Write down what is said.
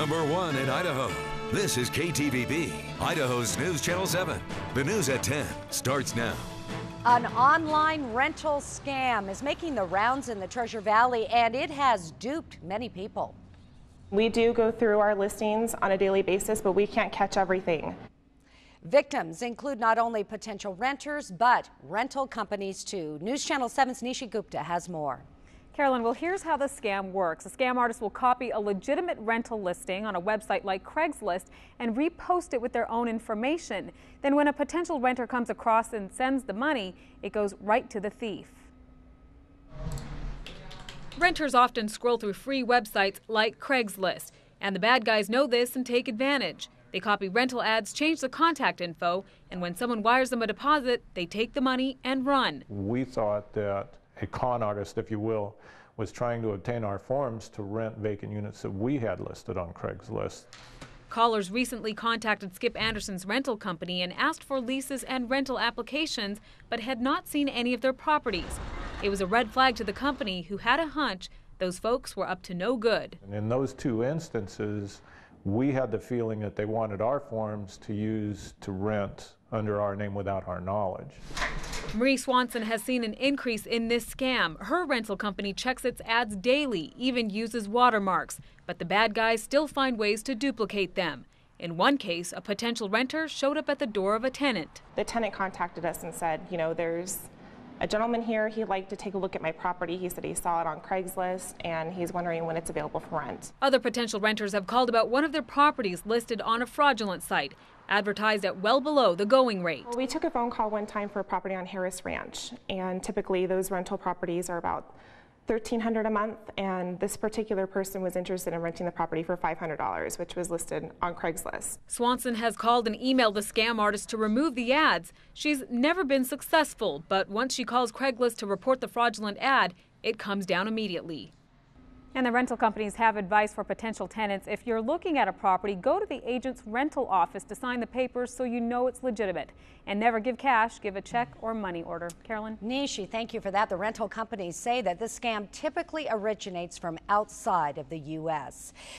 #1 in Idaho. This is KTVB, Idaho's News Channel 7. The news at 10 starts now. An online rental scam is making the rounds in the Treasure Valley, and it has duped many people. We do go through our listings on a daily basis, but we can't catch everything. Victims include not only potential renters, but rental companies too. News Channel 7's Nishi Gupta has more. Carolyn, well, here's how the scam works. A scam artist will copy a legitimate rental listing on a website like Craigslist and repost it with their own information. Then when a potential renter comes across and sends the money, it goes right to the thief. Renters often scroll through free websites like Craigslist, and the bad guys know this and take advantage. They copy rental ads, change the contact info, and when someone wires them a deposit, they take the money and run. We thought that a con artist, if you will, was trying to obtain our forms to rent vacant units that we had listed on Craigslist. Callers recently contacted Skip Anderson's rental company and asked for leases and rental applications, but had not seen any of their properties. It was a red flag to the company, who had a hunch those folks were up to no good. And in those two instances, we had the feeling that they wanted our forms to use to rent under our name without our knowledge. Marie Swanson has seen an increase in this scam. Her rental company checks its ads daily, even uses watermarks, but the bad guys still find ways to duplicate them. In one case, a potential renter showed up at the door of a tenant. The tenant contacted us and said, you know, there's a gentleman here, he'd like to take a look at my property. He said he saw it on Craigslist and he's wondering when it's available for rent. Other potential renters have called about one of their properties listed on a fraudulent site, advertised at well below the going rate. Well, we took a phone call one time for a property on Harris Ranch, and typically those rental properties are about $1,300 a month, and this particular person was interested in renting the property for $500, which was listed on Craigslist. Swanson has called and emailed the scam artist to remove the ads. She's never been successful, but once she calls Craigslist to report the fraudulent ad, it comes down immediately. And the rental companies have advice for potential tenants. If you're looking at a property, go to the agent's rental office to sign the papers so you know it's legitimate. And never give cash, give a check or money order. Carolyn? Nishi, thank you for that. The rental companies say that this scam typically originates from outside of the U.S.